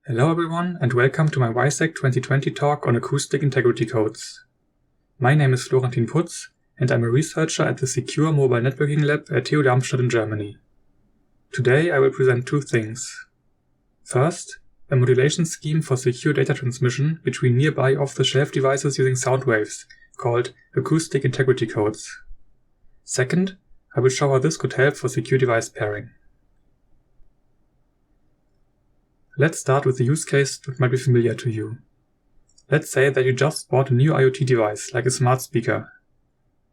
Hello everyone and welcome to my WiSec 2020 talk on Acoustic Integrity Codes. My name is Florentin Putz and I'm a researcher at the Secure Mobile Networking Lab at TU Darmstadt in Germany. Today I will present two things. First, a modulation scheme for secure data transmission between nearby off-the-shelf devices using sound waves, called Acoustic Integrity Codes. Second, I will show how this could help for secure device pairing. Let's start with a use case that might be familiar to you. Let's say that you just bought a new IoT device, like a smart speaker.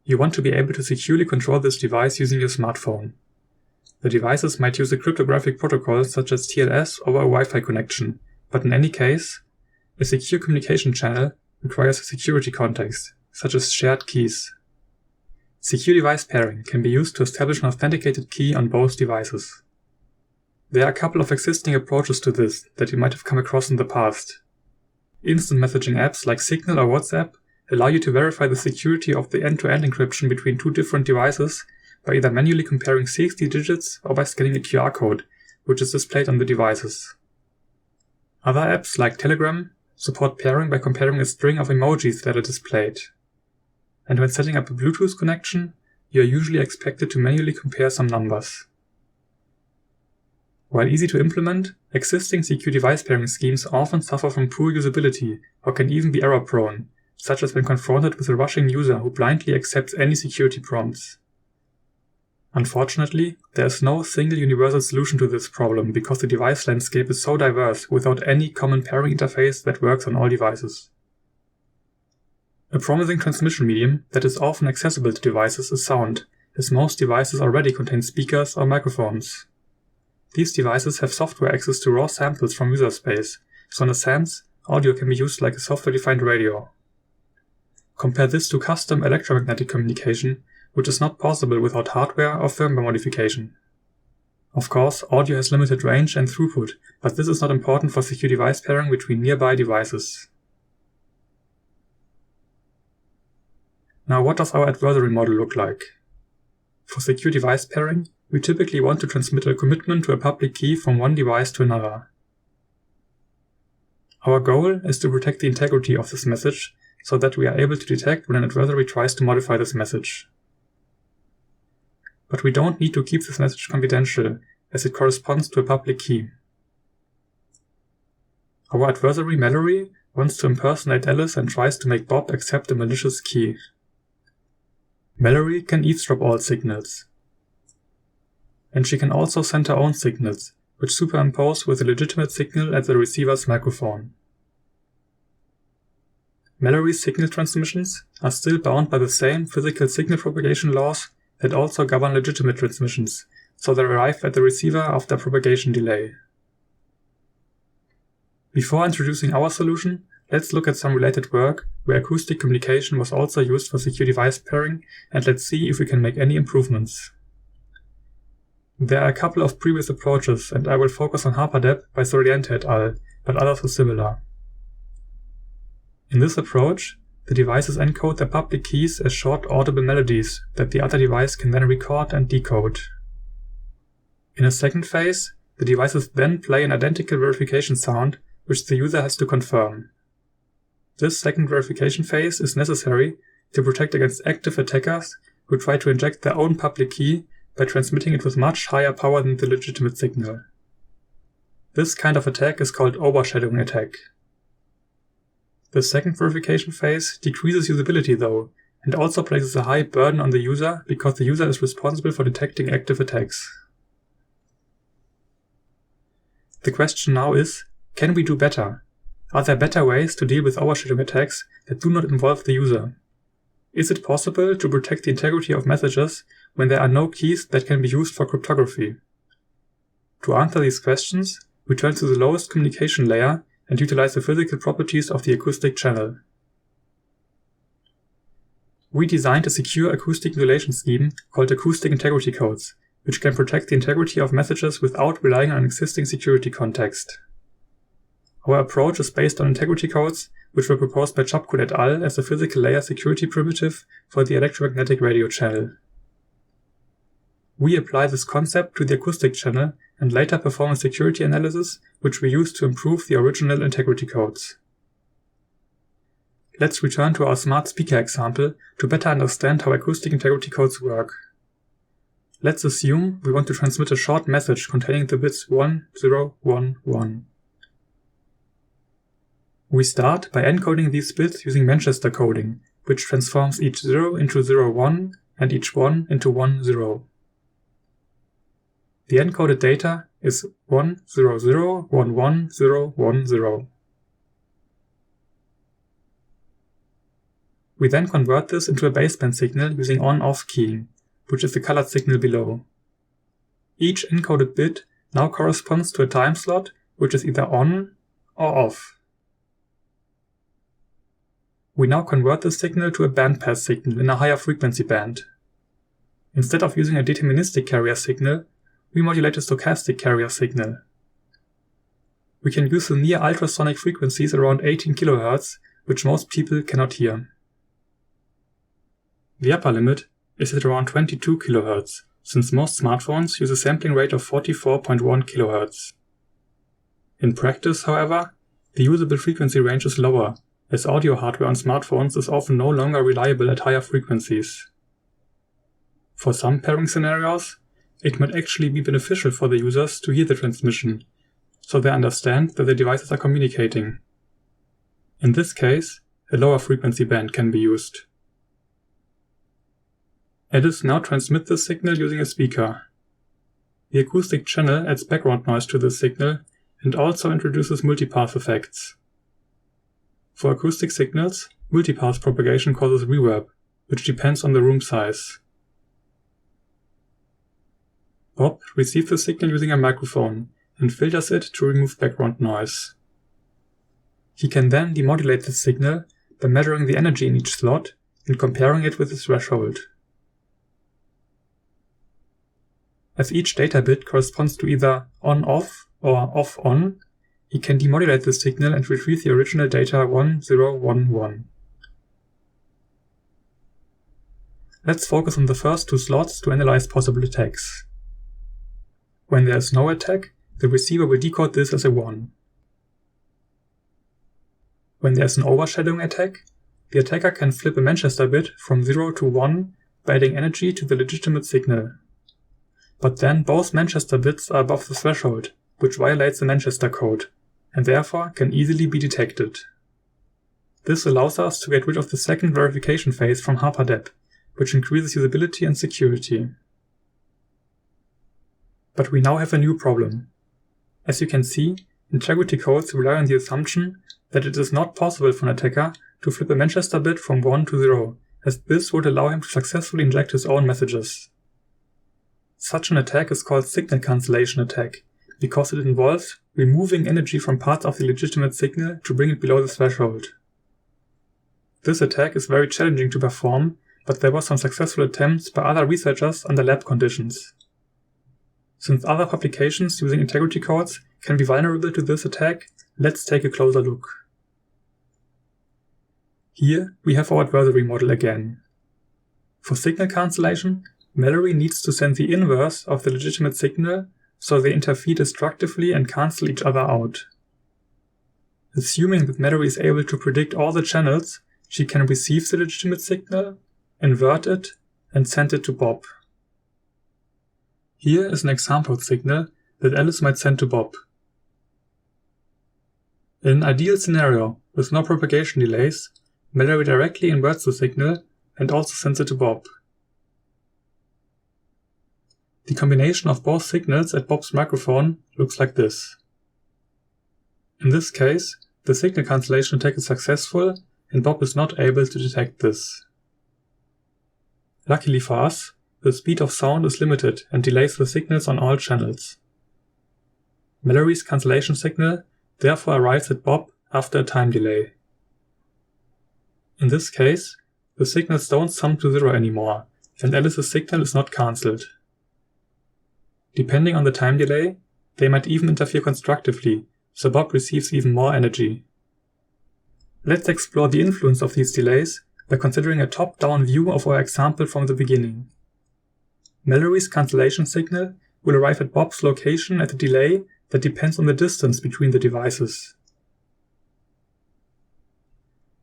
You want to be able to securely control this device using your smartphone. The devices might use a cryptographic protocol such as TLS over a Wi-Fi connection, but in any case, a secure communication channel requires a security context, such as shared keys. Secure device pairing can be used to establish an authenticated key on both devices. There are a couple of existing approaches to this that you might have come across in the past. Instant messaging apps like Signal or WhatsApp allow you to verify the security of the end-to-end encryption between two different devices by either manually comparing 60 digits or by scanning a QR code, which is displayed on the devices. Other apps like Telegram support pairing by comparing a string of emojis that are displayed. And when setting up a Bluetooth connection, you are usually expected to manually compare some numbers. While easy to implement, existing secure device pairing schemes often suffer from poor usability or can even be error-prone, such as when confronted with a rushing user who blindly accepts any security prompts. Unfortunately, there is no single universal solution to this problem because the device landscape is so diverse without any common pairing interface that works on all devices. A promising transmission medium that is often accessible to devices is sound, as most devices already contain speakers or microphones. These devices have software access to raw samples from user space, so in a sense, audio can be used like a software-defined radio. Compare this to custom electromagnetic communication, which is not possible without hardware or firmware modification. Of course, audio has limited range and throughput, but this is not important for secure device pairing between nearby devices. Now, what does our adversary model look like? For secure device pairing, we typically want to transmit a commitment to a public key from one device to another. Our goal is to protect the integrity of this message so that we are able to detect when an adversary tries to modify this message. But we don't need to keep this message confidential, as it corresponds to a public key. Our adversary Mallory wants to impersonate Alice and tries to make Bob accept a malicious key. Mallory can eavesdrop all signals. And she can also send her own signals, which superimpose with a legitimate signal at the receiver's microphone. Mallory's signal transmissions are still bound by the same physical signal propagation laws that also govern legitimate transmissions, so they arrive at the receiver after propagation delay. Before introducing our solution, let's look at some related work where acoustic communication was also used for secure device pairing, and let's see if we can make any improvements. There are a couple of previous approaches, and I will focus on HarperDep by Soriente et al., but others are similar. In this approach, the devices encode their public keys as short audible melodies that the other device can then record and decode. In a second phase, the devices then play an identical verification sound, which the user has to confirm. This second verification phase is necessary to protect against active attackers who try to inject their own public key by transmitting it with much higher power than the legitimate signal. This kind of attack is called overshadowing attack. The second verification phase decreases usability though, and also places a high burden on the user because the user is responsible for detecting active attacks. The question now is, can we do better? Are there better ways to deal with overshadowing attacks that do not involve the user? Is it possible to protect the integrity of messages when there are no keys that can be used for cryptography? To answer these questions, we turn to the lowest communication layer and utilize the physical properties of the acoustic channel. We designed a secure acoustic modulation scheme called Acoustic Integrity Codes, which can protect the integrity of messages without relying on existing security context. Our approach is based on integrity codes, which were proposed by Chapkun et al. As a physical layer security primitive for the electromagnetic radio channel. We apply this concept to the acoustic channel and later perform a security analysis which we use to improve the original integrity codes. Let's return to our smart speaker example to better understand how acoustic integrity codes work. Let's assume we want to transmit a short message containing the bits 1, 0, 1, 1. We start by encoding these bits using Manchester coding, which transforms each 0 into 0, 1 and each 1 into 1, 0. The encoded data is 1, 0, 0, 1, 1, 0, 1, 0. We then convert this into a baseband signal using on-off keying, which is the colored signal below. Each encoded bit now corresponds to a time slot which is either on or off. We now convert this signal to a bandpass signal in a higher frequency band. Instead of using a deterministic carrier signal, we modulate a stochastic carrier signal. We can use the near ultrasonic frequencies around 18 kHz, which most people cannot hear. The upper limit is at around 22 kHz, since most smartphones use a sampling rate of 44.1 kHz. In practice, however, the usable frequency range is lower, as audio hardware on smartphones is often no longer reliable at higher frequencies. For some pairing scenarios, it might actually be beneficial for the users to hear the transmission, so they understand that the devices are communicating. In this case, a lower frequency band can be used. Edis now transmit this signal using a speaker. The acoustic channel adds background noise to this signal and also introduces multipath effects. For acoustic signals, multipath propagation causes reverb, which depends on the room size. Bob receives the signal using a microphone and filters it to remove background noise. He can then demodulate the signal by measuring the energy in each slot and comparing it with the threshold. As each data bit corresponds to either on-off or off-on, he can demodulate the signal and retrieve the original data 1, 0, 1, 1. Let's focus on the first two slots to analyze possible attacks. When there is no attack, the receiver will decode this as a 1. When there is an overshadowing attack, the attacker can flip a Manchester bit from 0 to 1 by adding energy to the legitimate signal. But then both Manchester bits are above the threshold, which violates the Manchester code, and therefore can easily be detected. This allows us to get rid of the second verification phase from HARPADEP, which increases usability and security. But we now have a new problem. As you can see, integrity codes rely on the assumption that it is not possible for an attacker to flip a Manchester bit from 1 to 0, as this would allow him to successfully inject his own messages. Such an attack is called signal cancellation attack, because it involves removing energy from parts of the legitimate signal to bring it below the threshold. This attack is very challenging to perform, but there were some successful attempts by other researchers under lab conditions. Since other publications using integrity codes can be vulnerable to this attack, let's take a closer look. Here we have our adversary model again. For signal cancellation, Mallory needs to send the inverse of the legitimate signal, so they interfere destructively and cancel each other out. Assuming that Mallory is able to predict all the channels, she can receive the legitimate signal, invert it, and send it to Bob. Here is an example signal that Alice might send to Bob. In an ideal scenario, with no propagation delays, Mallory directly inverts the signal and also sends it to Bob. The combination of both signals at Bob's microphone looks like this. In this case, the signal cancellation attack is successful and Bob is not able to detect this. Luckily for us, the speed of sound is limited and delays the signals on all channels. Mallory's cancellation signal therefore arrives at Bob after a time delay. In this case, the signals don't sum to 0 anymore, and Alice's signal is not cancelled. Depending on the time delay, they might even interfere constructively, so Bob receives even more energy. Let's explore the influence of these delays by considering a top-down view of our example from the beginning. Mallory's cancellation signal will arrive at Bob's location at a delay that depends on the distance between the devices.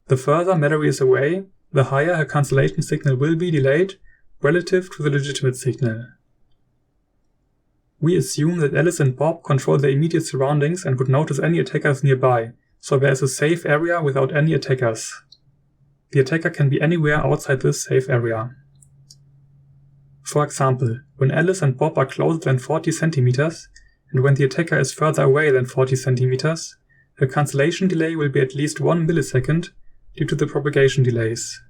The further Mallory is away, the higher her cancellation signal will be delayed relative to the legitimate signal. We assume that Alice and Bob control their immediate surroundings and would notice any attackers nearby, so there is a safe area without any attackers. The attacker can be anywhere outside this safe area. For example, when Alice and Bob are closer than 40 cm, and when the attacker is further away than 40 cm, the cancellation delay will be at least 1 millisecond due to the propagation delays.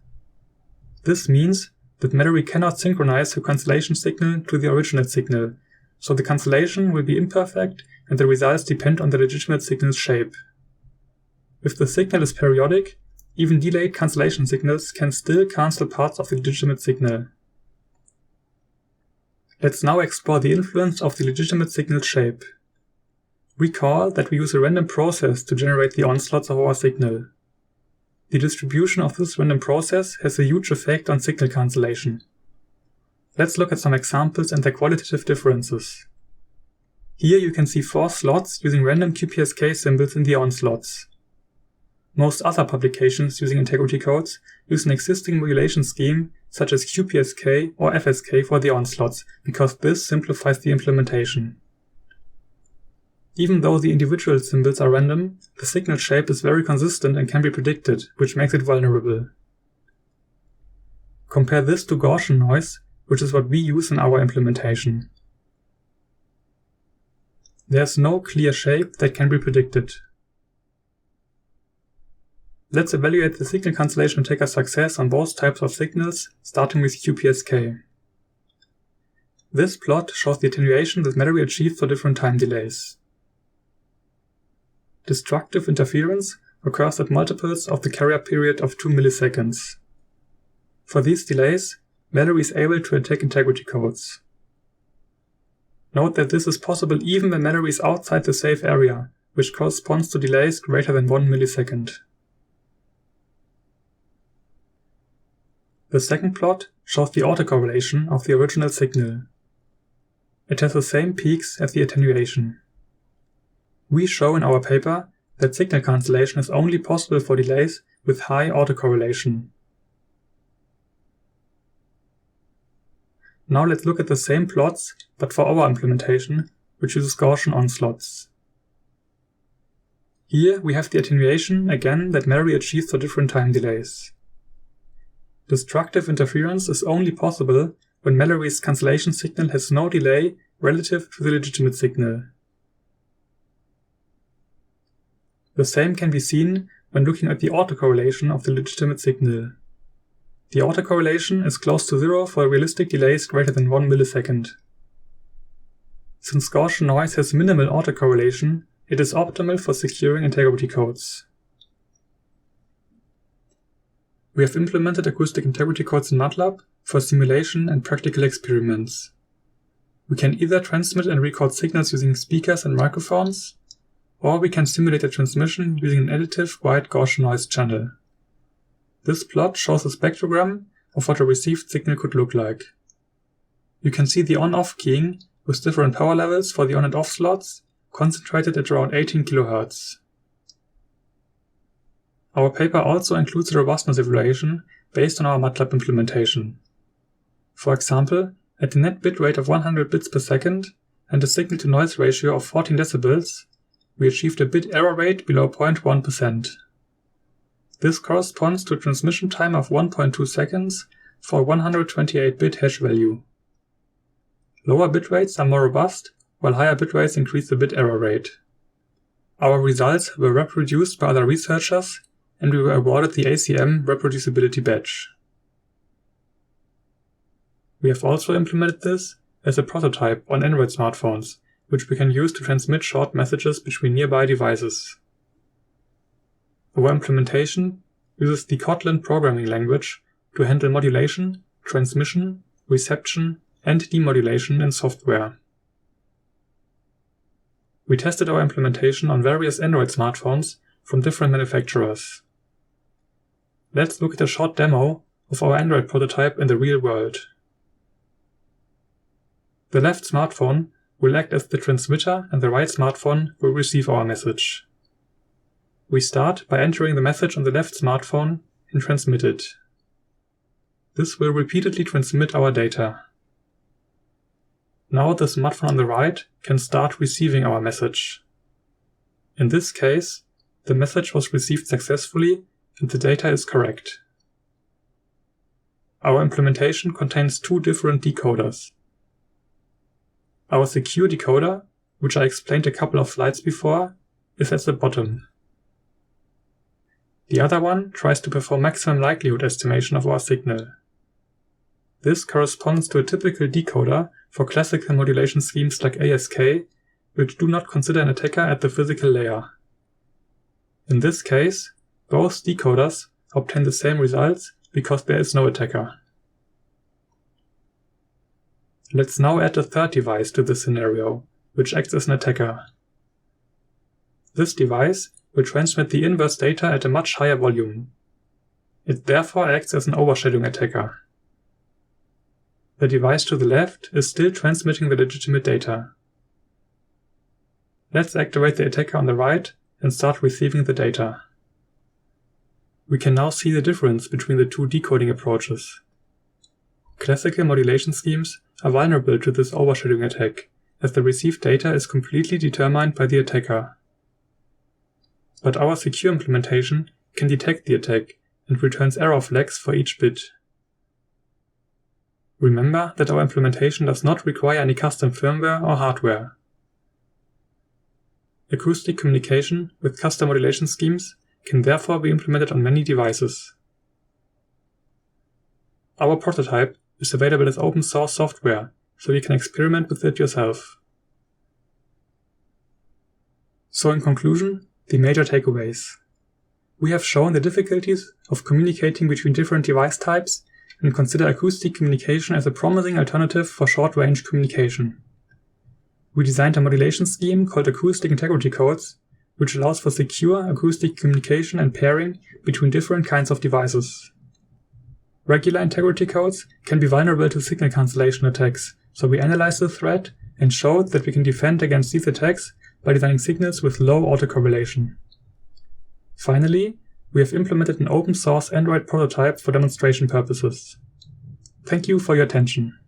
This means that Mallory cannot synchronize her cancellation signal to the original signal, so the cancellation will be imperfect and the results depend on the legitimate signal's shape. If the signal is periodic, even delayed cancellation signals can still cancel parts of the legitimate signal. Let's now explore the influence of the legitimate signal's shape. Recall that we use a random process to generate the onslaughts of our signal. The distribution of this random process has a huge effect on signal cancellation. Let's look at some examples and their qualitative differences. Here you can see 4 slots using random QPSK symbols in the onslaughts. Most other publications using integrity codes use an existing modulation scheme such as QPSK or FSK for the onslaughts, because this simplifies the implementation. Even though the individual symbols are random, the signal shape is very consistent and can be predicted, which makes it vulnerable. Compare this to Gaussian noise, which is what we use in our implementation. There's no clear shape that can be predicted. Let's evaluate the signal cancellation attacker success on both types of signals, starting with QPSK. This plot shows the attenuation that Mallory achieved for different time delays. Destructive interference occurs at multiples of the carrier period of 2 milliseconds. For these delays, Mallory is able to attack integrity codes. Note that this is possible even when Mallory is outside the safe area, which corresponds to delays greater than 1 millisecond. The second plot shows the autocorrelation of the original signal. It has the same peaks as the attenuation. We show in our paper that signal cancellation is only possible for delays with high autocorrelation. Now let's look at the same plots, but for our implementation, which uses Gaussian onslaughts. Here we have the attenuation again that Mallory achieves for different time delays. Destructive interference is only possible when Mallory's cancellation signal has no delay relative to the legitimate signal. The same can be seen when looking at the autocorrelation of the legitimate signal. The autocorrelation is close to 0 for realistic delays greater than 1 millisecond. Since Gaussian noise has minimal autocorrelation, it is optimal for securing integrity codes. We have implemented acoustic integrity codes in MATLAB for simulation and practical experiments. We can either transmit and record signals using speakers and microphones, or we can simulate a transmission using an additive white Gaussian noise channel. This plot shows a spectrogram of what a received signal could look like. You can see the on-off keying with different power levels for the on and off slots, concentrated at around 18 kHz. Our paper also includes a robustness evaluation based on our MATLAB implementation. For example, at a net bit rate of 100 bits per second and a signal-to-noise ratio of 14 decibels, we achieved a bit error rate below 0.1%. This corresponds to a transmission time of 1.2 seconds for a 128-bit hash value. Lower bit rates are more robust, while higher bit rates increase the bit error rate. Our results were reproduced by other researchers, and we were awarded the ACM reproducibility badge. We have also implemented this as a prototype on Android smartphones, which we can use to transmit short messages between nearby devices. Our implementation uses the Kotlin programming language to handle modulation, transmission, reception, and demodulation in software. We tested our implementation on various Android smartphones from different manufacturers. Let's look at a short demo of our Android prototype in the real world. The left smartphone will act as the transmitter and the right smartphone will receive our message. We start by entering the message on the left smartphone and transmit it. This will repeatedly transmit our data. Now the smartphone on the right can start receiving our message. In this case, the message was received successfully and the data is correct. Our implementation contains two different decoders. Our secure decoder, which I explained a couple of slides before, is at the bottom. The other one tries to perform maximum likelihood estimation of our signal. This corresponds to a typical decoder for classical modulation schemes like ASK, which do not consider an attacker at the physical layer. In this case, both decoders obtain the same results because there is no attacker. Let's now add a third device to this scenario, which acts as an attacker. This device will transmit the inverse data at a much higher volume. It therefore acts as an overshadowing attacker. The device to the left is still transmitting the legitimate data. Let's activate the attacker on the right and start receiving the data. We can now see the difference between the two decoding approaches. Classical modulation schemes are vulnerable to this overshadowing attack, as the received data is completely determined by the attacker. But our secure implementation can detect the attack and returns error flags for each bit. Remember that our implementation does not require any custom firmware or hardware. Acoustic communication with custom modulation schemes can therefore be implemented on many devices. Our prototype is available as open source software, so you can experiment with it yourself. So in conclusion, the major takeaways. We have shown the difficulties of communicating between different device types and consider acoustic communication as a promising alternative for short-range communication. We designed a modulation scheme called Acoustic Integrity Codes, which allows for secure acoustic communication and pairing between different kinds of devices. Regular integrity codes can be vulnerable to signal cancellation attacks, so we analyzed the threat and showed that we can defend against these attacks by designing signals with low autocorrelation. Finally, we have implemented an open source Android prototype for demonstration purposes. Thank you for your attention.